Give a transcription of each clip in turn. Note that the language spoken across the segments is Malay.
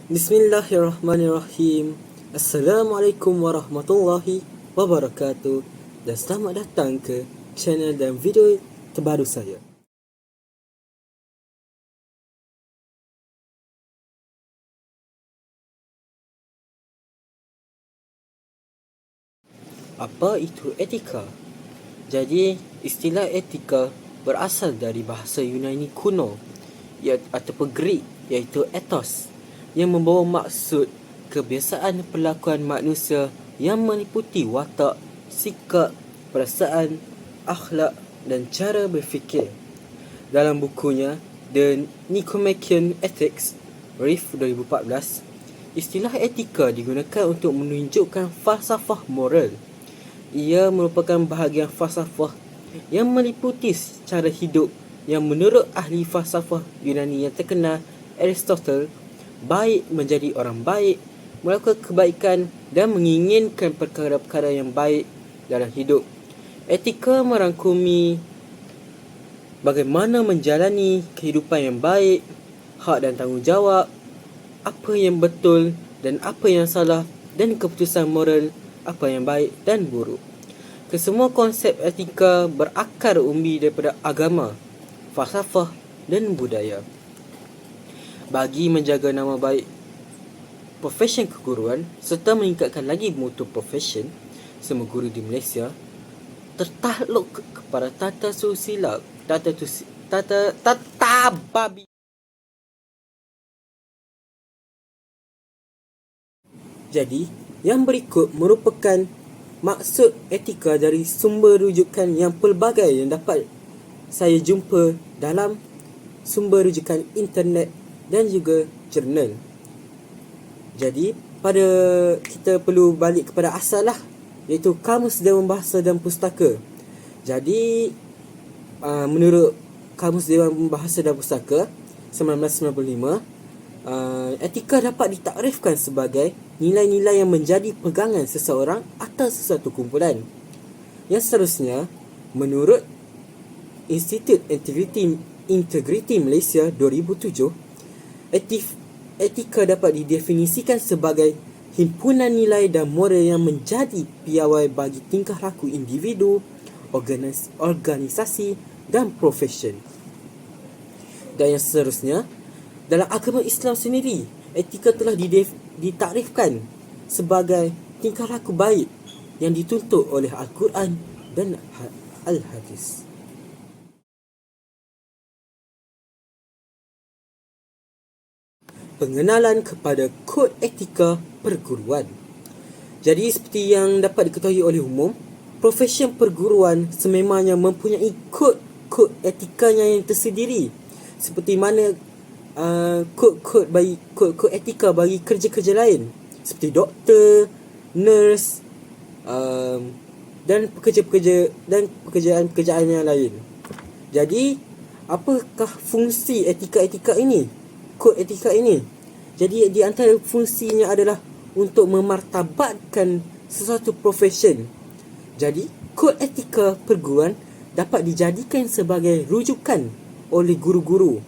Bismillahirrahmanirrahim. Assalamualaikum warahmatullahi wabarakatuh. Dan selamat datang ke channel dan video terbaru saya. Apa itu etika? Jadi, istilah etika berasal dari bahasa Yunani kuno ataupun Greek, iaitu ethos, yang membawa maksud kebiasaan perlakuan manusia yang meliputi watak, sikap, perasaan, akhlak dan cara berfikir. Dalam bukunya The Nicomachean Ethics, Reef 2014, istilah etika digunakan untuk menunjukkan falsafah moral. Ia merupakan bahagian falsafah yang meliputi cara hidup yang menurut ahli falsafah Yunani yang terkenal Aristotle, baik menjadi orang baik, melakukan kebaikan dan menginginkan perkara-perkara yang baik dalam hidup. Etika merangkumi bagaimana menjalani kehidupan yang baik, hak dan tanggungjawab, apa yang betul dan apa yang salah, dan keputusan moral, apa yang baik dan buruk. Kesemua konsep etika berakar umbi daripada agama, falsafah dan budaya. Bagi menjaga nama baik profesyen keguruan serta meningkatkan lagi mutu profesyen semua guru di Malaysia tertakluk kepada tata susila, tata babi. Jadi, yang berikut merupakan maksud etika dari sumber rujukan yang pelbagai yang dapat saya jumpa dalam sumber rujukan internet dan juga jurnal. Jadi, kita perlu balik kepada asal lah, iaitu Kamus Dewan Bahasa dan Pustaka. Jadi, menurut Kamus Dewan Bahasa dan Pustaka 1995, etika dapat ditakrifkan sebagai nilai-nilai yang menjadi pegangan seseorang atau sesuatu kumpulan. Yang seterusnya, menurut Institut Integriti Malaysia 2007, etika dapat didefinisikan sebagai himpunan nilai dan moral yang menjadi piawai bagi tingkah laku individu, organisasi dan profesyen. Dan yang seterusnya, dalam agama Islam sendiri, etika telah ditakrifkan sebagai tingkah laku baik yang dituntut oleh Al-Quran dan Al-Hadis. Pengenalan kepada kod etika perguruan. Jadi, seperti yang dapat diketahui oleh umum, profesyen perguruan sememangnya mempunyai kod etikanya yang tersendiri, seperti mana kod etika bagi kerja-kerja lain seperti doktor, nurse, dan pekerjaan-pekerjaan yang lain. Jadi, apakah fungsi etika ini? Kod etika ini. Jadi, di antara fungsinya adalah untuk memartabatkan sesuatu profesyen. Jadi, kod etika perguruan dapat dijadikan sebagai rujukan oleh guru-guru.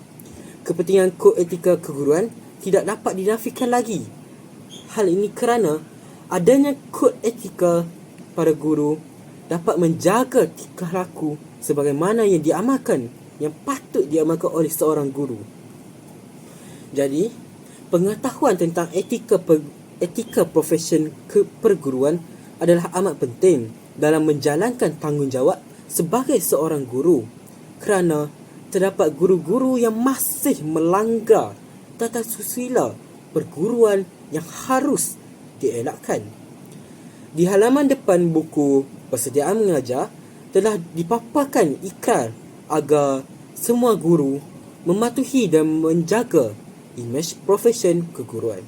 Kepentingan kod etika keguruan tidak dapat dinafikan lagi. Hal ini kerana adanya kod etika para guru dapat menjaga tingkah laku sebagaimana yang diamalkan, yang patut diamalkan oleh seorang guru. Jadi, pengetahuan tentang etika profesyen perguruan adalah amat penting dalam menjalankan tanggungjawab sebagai seorang guru, kerana terdapat guru-guru yang masih melanggar tata susila perguruan yang harus dielakkan. Di halaman depan buku Persediaan Mengajar telah dipaparkan ikrar agar semua guru mematuhi dan menjaga imej profesyen keguruan.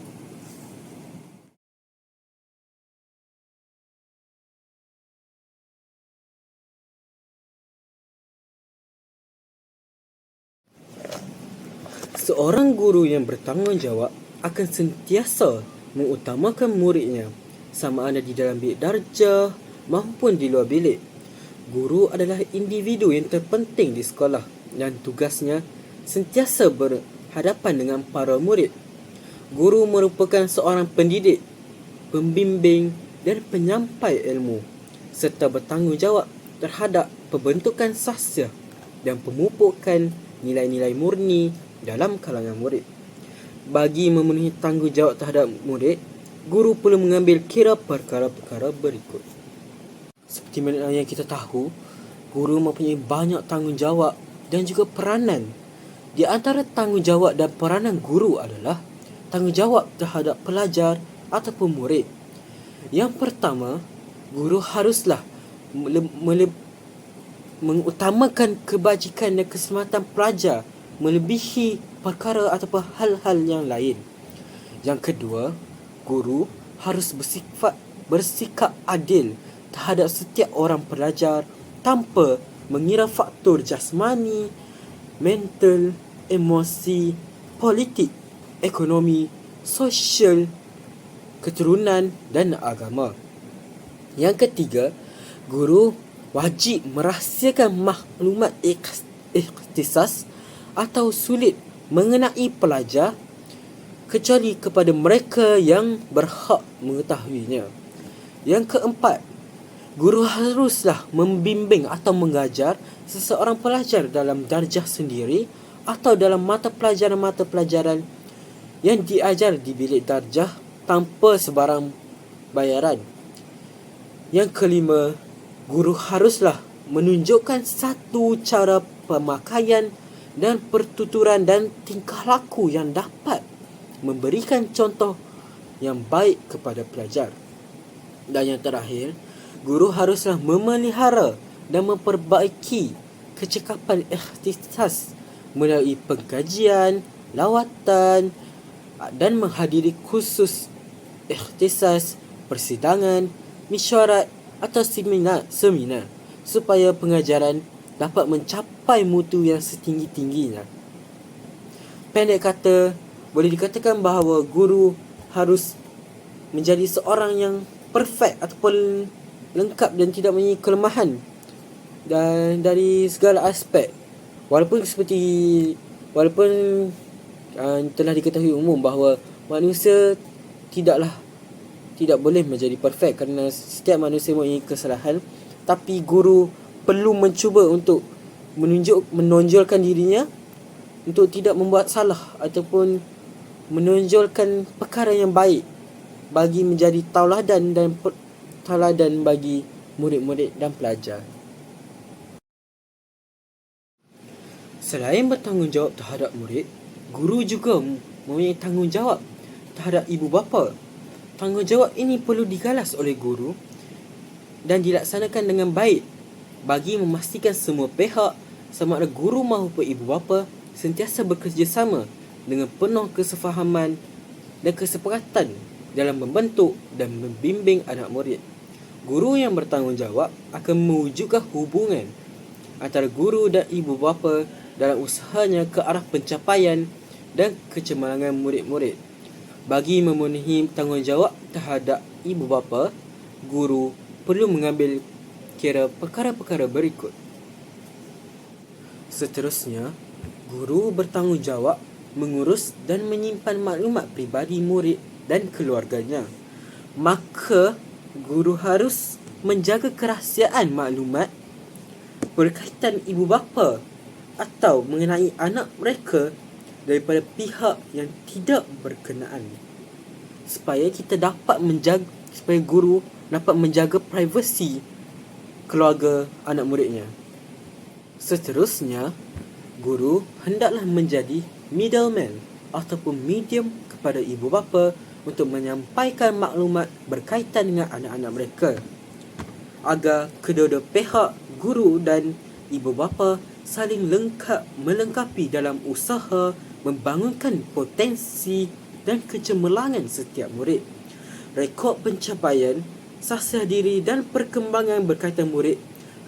Seorang guru yang bertanggungjawab akan sentiasa mengutamakan muridnya, sama ada di dalam bilik darjah maupun di luar bilik. Guru adalah individu yang terpenting di sekolah dan tugasnya sentiasa berhadapan dengan para murid. Guru merupakan seorang pendidik, pembimbing dan penyampai ilmu serta bertanggungjawab terhadap pembentukan sahsia dan pemupukan nilai-nilai murni dalam kalangan murid. Bagi memenuhi tanggungjawab terhadap murid, guru perlu mengambil kira perkara-perkara berikut. Seperti mana yang kita tahu, guru mempunyai banyak tanggungjawab dan juga peranan. Di antara tanggungjawab dan peranan guru adalah tanggungjawab terhadap pelajar ataupun murid. Yang pertama, guru haruslah mengutamakan kebajikan dan keselamatan pelajar melebihi perkara ataupun hal-hal yang lain. Yang kedua, guru harus bersikap adil terhadap setiap orang pelajar tanpa mengira faktor jasmani, mental, emosi, politik, ekonomi, sosial, keturunan dan agama. Yang ketiga, guru wajib merahsiakan maklumat ikhtisas atau sulit mengenai pelajar kecuali kepada mereka yang berhak mengetahuinya. Yang keempat, guru haruslah membimbing atau mengajar seseorang pelajar dalam darjah sendiri atau dalam mata pelajaran yang diajar di bilik darjah tanpa sebarang bayaran. Yang kelima, guru haruslah menunjukkan satu cara pemakaian dan pertuturan dan tingkah laku yang dapat memberikan contoh yang baik kepada pelajar. Dan yang terakhir, guru haruslah memelihara dan memperbaiki kecekapan ikhtisas melalui pengkajian, lawatan dan menghadiri kursus ikhtisas, persidangan, mesyuarat atau seminar supaya pengajaran dapat mencapai mutu yang setinggi-tingginya. Pendek kata, boleh dikatakan bahawa guru harus menjadi seorang yang perfect ataupun lengkap dan tidak mempunyai kelemahan dan dari segala aspek. Walaupun telah diketahui umum bahawa manusia tidak boleh menjadi perfect kerana setiap manusia mempunyai kesalahan, tapi guru perlu mencuba untuk menonjolkan dirinya untuk tidak membuat salah ataupun menonjolkan perkara yang baik bagi menjadi tauladan bagi murid-murid dan pelajar. Selain bertanggungjawab terhadap murid, guru juga mempunyai tanggungjawab terhadap ibu bapa. Tanggungjawab ini perlu digalas oleh guru dan dilaksanakan dengan baik bagi memastikan semua pihak, sama ada guru maupun ibu bapa, sentiasa bekerjasama dengan penuh kesefahaman dan kesepakatan dalam membentuk dan membimbing anak murid. Guru yang bertanggungjawab akan mewujudkan hubungan antara guru dan ibu bapa dalam usahanya ke arah pencapaian dan kecemerlangan murid-murid. Bagi memenuhi tanggungjawab terhadap ibu bapa, guru perlu mengambil kira perkara-perkara berikut. Seterusnya, guru bertanggungjawab mengurus dan menyimpan maklumat pribadi murid dan keluarganya. Maka, guru harus menjaga kerahsiaan maklumat berkaitan ibu bapa atau mengenai anak mereka daripada pihak yang tidak berkenaan, supaya guru dapat menjaga privasi keluarga anak muridnya. Seterusnya, guru hendaklah menjadi middleman ataupun medium kepada ibu bapa untuk menyampaikan maklumat berkaitan dengan anak-anak mereka, agar kedua-dua pihak, guru dan ibu bapa, saling melengkapi dalam usaha membangunkan potensi dan kecemerlangan setiap murid. Rekod pencapaian, sahsia diri dan perkembangan berkaitan murid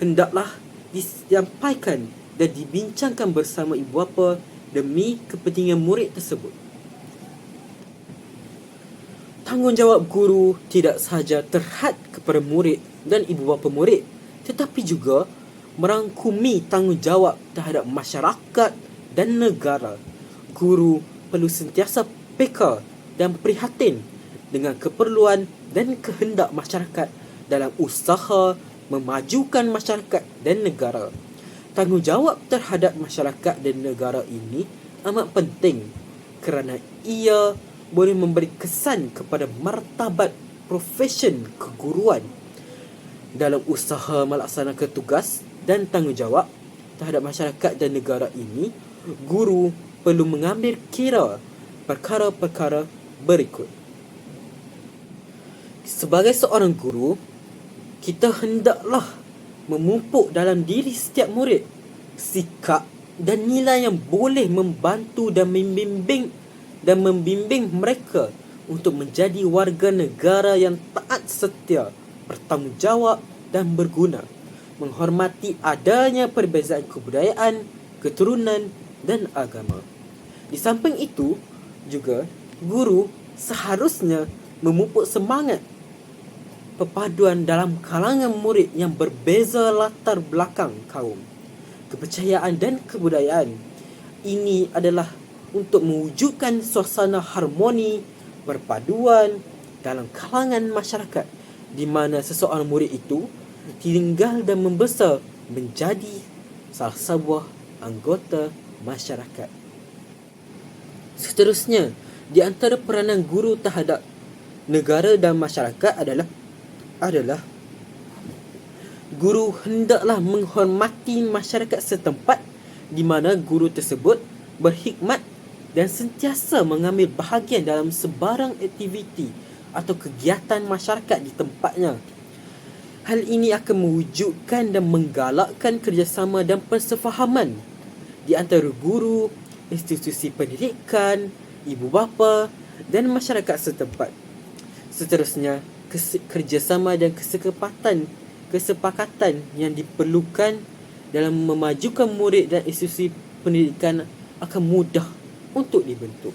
hendaklah disampaikan dan dibincangkan bersama ibu bapa demi kepentingan murid tersebut. Tanggungjawab guru tidak sahaja terhad kepada murid dan ibu bapa murid, tetapi juga merangkumi tanggungjawab terhadap masyarakat dan negara. Guru perlu sentiasa peka dan prihatin dengan keperluan dan kehendak masyarakat dalam usaha memajukan masyarakat dan negara. Tanggungjawab terhadap masyarakat dan negara ini amat penting kerana ia boleh memberi kesan kepada martabat profesion keguruan. Dalam usaha melaksanakan tugas dan tanggungjawab terhadap masyarakat dan negara ini, guru perlu mengambil kira perkara-perkara berikut. Sebagai seorang guru, kita hendaklah memupuk dalam diri setiap murid sikap dan nilai yang boleh membantu dan membimbing mereka untuk menjadi warga negara yang taat setia, bertanggungjawab dan berguna, menghormati adanya perbezaan kebudayaan, keturunan dan agama. Di samping itu juga, guru seharusnya memupuk semangat perpaduan dalam kalangan murid yang berbeza latar belakang kaum, kepercayaan dan kebudayaan. Ini adalah untuk mewujudkan suasana harmoni perpaduan dalam kalangan masyarakat di mana seseorang murid itu tinggal dan membesar menjadi salah sebuah anggota masyarakat. Seterusnya, di antara peranan guru terhadap negara dan masyarakat adalah guru hendaklah menghormati masyarakat setempat di mana guru tersebut berkhidmat dan sentiasa mengambil bahagian dalam sebarang aktiviti atau kegiatan masyarakat di tempatnya. Hal ini akan mewujudkan dan menggalakkan kerjasama dan persefahaman di antara guru, institusi pendidikan, ibu bapa dan masyarakat setempat. Seterusnya, kerjasama dan kesepakatan yang diperlukan dalam memajukan murid dan institusi pendidikan akan mudah untuk dibentuk.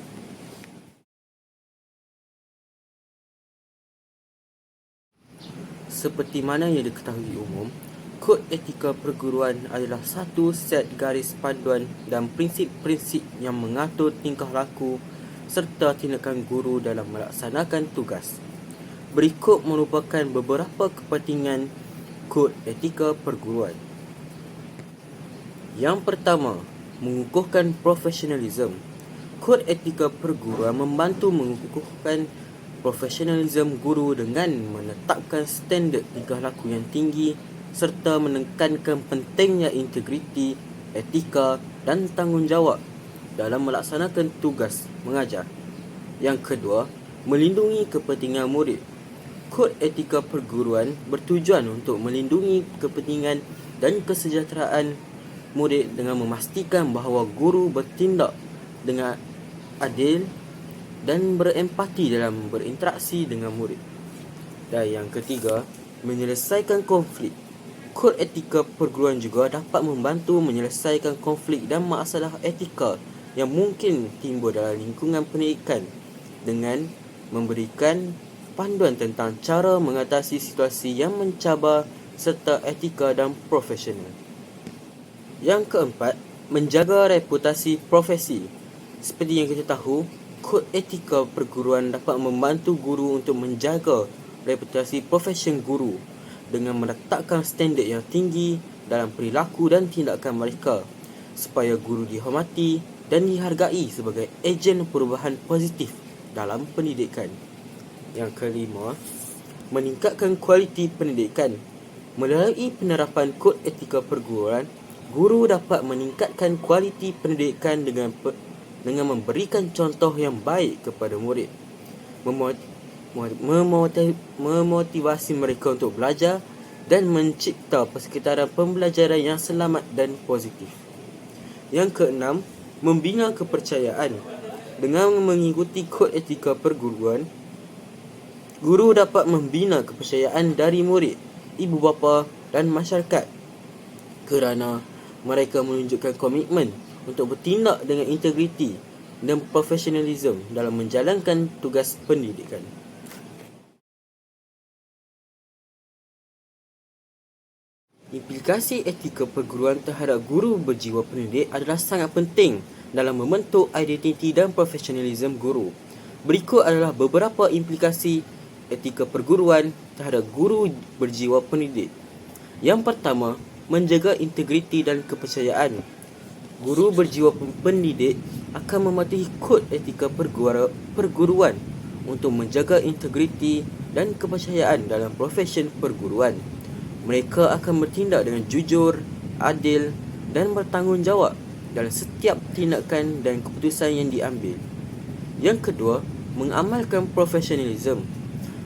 Seperti mana yang diketahui umum, Kod Etika Perguruan adalah satu set garis panduan dan prinsip-prinsip yang mengatur tingkah laku serta tindakan guru dalam melaksanakan tugas. Berikut merupakan beberapa kepentingan Kod Etika Perguruan. Yang pertama, mengukuhkan profesionalisme. Kod Etika Perguruan membantu mengukuhkan profesionalisme guru dengan menetapkan standard tingkah laku yang tinggi serta menekankan pentingnya integriti, etika dan tanggungjawab dalam melaksanakan tugas mengajar. Yang kedua, melindungi kepentingan murid. Kod Etika Perguruan bertujuan untuk melindungi kepentingan dan kesejahteraan murid dengan memastikan bahawa guru bertindak dengan adil dan berempati dalam berinteraksi dengan murid. Dan yang ketiga, menyelesaikan konflik. Kod Etika Perguruan juga dapat membantu menyelesaikan konflik dan masalah etika yang mungkin timbul dalam lingkungan pendidikan dengan memberikan panduan tentang cara mengatasi situasi yang mencabar serta etika dan profesional. Yang keempat, menjaga reputasi profesi. Seperti yang kita tahu, Kod Etika Perguruan dapat membantu guru untuk menjaga reputasi profesion guru dengan meletakkan standard yang tinggi dalam perilaku dan tindakan mereka supaya guru dihormati dan dihargai sebagai ejen perubahan positif dalam pendidikan. Yang kelima, meningkatkan kualiti pendidikan. Melalui penerapan Kod Etika Perguruan, guru dapat meningkatkan kualiti pendidikan dengan memberikan contoh yang baik kepada murid, memotivasi mereka untuk belajar dan mencipta persekitaran pembelajaran yang selamat dan positif. Yang keenam, membina kepercayaan. Dengan mengikuti Kod Etika Perguruan, guru dapat membina kepercayaan dari murid, ibu bapa dan masyarakat kerana mereka menunjukkan komitmen untuk bertindak dengan integriti dan profesionalisme dalam menjalankan tugas pendidikan. Implikasi etika perguruan terhadap guru berjiwa pendidik adalah sangat penting dalam membentuk identiti dan profesionalisme guru. Berikut adalah beberapa implikasi etika perguruan terhadap guru berjiwa pendidik. Yang pertama, menjaga integriti dan kepercayaan. Guru berjiwa pendidik akan mematuhi kod etika perguruan untuk menjaga integriti dan kepercayaan dalam profesyen perguruan. Mereka akan bertindak dengan jujur, adil dan bertanggungjawab dalam setiap tindakan dan keputusan yang diambil. Yang kedua, mengamalkan profesionalism.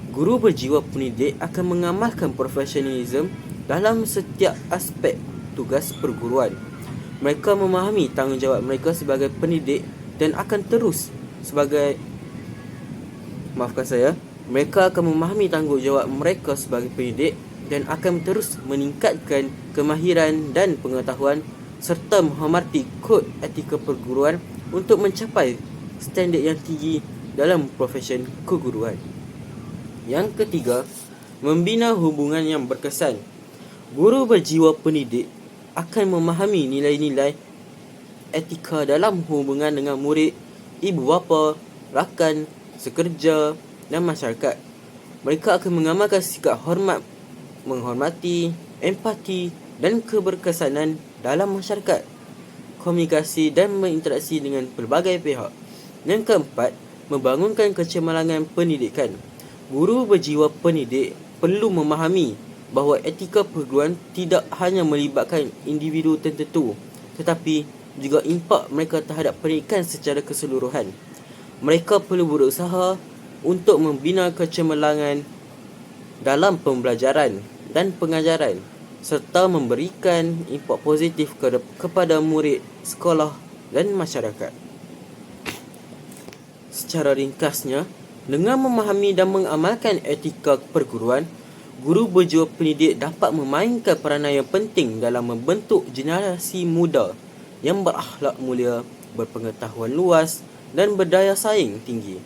Guru berjiwa pendidik akan mengamalkan profesionalism dalam setiap aspek tugas perguruan. Mereka memahami tanggungjawab mereka sebagai pendidik dan akan terus mereka akan memahami tanggungjawab mereka sebagai pendidik dan akan terus meningkatkan kemahiran dan pengetahuan serta menghormati kod etika perguruan untuk mencapai standard yang tinggi dalam profesyen keguruan. Yang ketiga, membina hubungan yang berkesan. Guru berjiwa pendidik akan memahami nilai-nilai etika dalam hubungan dengan murid, ibu bapa, rakan, sekerja dan masyarakat. Mereka akan mengamalkan sikap hormat, menghormati, empati dan keberkesanan dalam masyarakat, komunikasi dan berinteraksi dengan pelbagai pihak. Yang keempat, membangunkan kecemerlangan pendidikan. Guru berjiwa pendidik perlu memahami bahawa etika perguruan tidak hanya melibatkan individu tertentu, tetapi juga impak mereka terhadap pendidikan secara keseluruhan. Mereka perlu berusaha untuk membina kecemerlangan dalam pembelajaran dan pengajaran serta memberikan impak positif kepada murid, sekolah dan masyarakat. Secara ringkasnya, dengan memahami dan mengamalkan etika perguruan, guru berjiwa pendidik dapat memainkan peranan yang penting dalam membentuk generasi muda yang berakhlak mulia, berpengetahuan luas dan berdaya saing tinggi.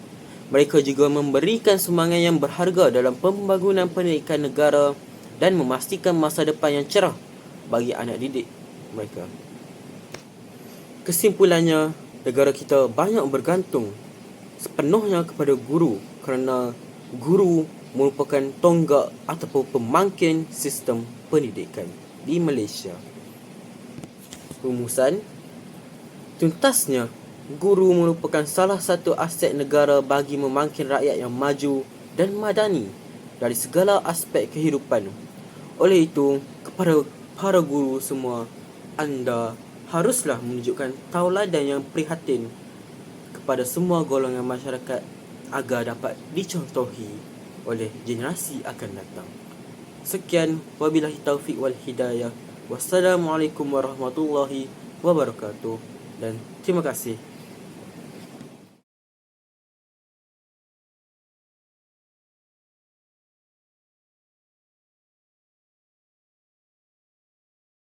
Mereka juga memberikan sumbangan yang berharga dalam pembangunan pendidikan negara dan memastikan masa depan yang cerah bagi anak didik mereka. Kesimpulannya, negara kita banyak bergantung sepenuhnya kepada guru kerana guru merupakan tonggak ataupun pemangkin sistem pendidikan di Malaysia. Rumusan, tuntasnya, guru merupakan salah satu aset negara bagi memangkin rakyat yang maju dan madani dari segala aspek kehidupan. Oleh itu, kepada para guru semua, anda haruslah menunjukkan tauladan yang prihatin kepada semua golongan masyarakat agar dapat dicontohi oleh generasi akan datang. Sekian, wabillahi taufiq wal hidayah. Wassalamualaikum warahmatullahi wabarakatuh dan terima kasih.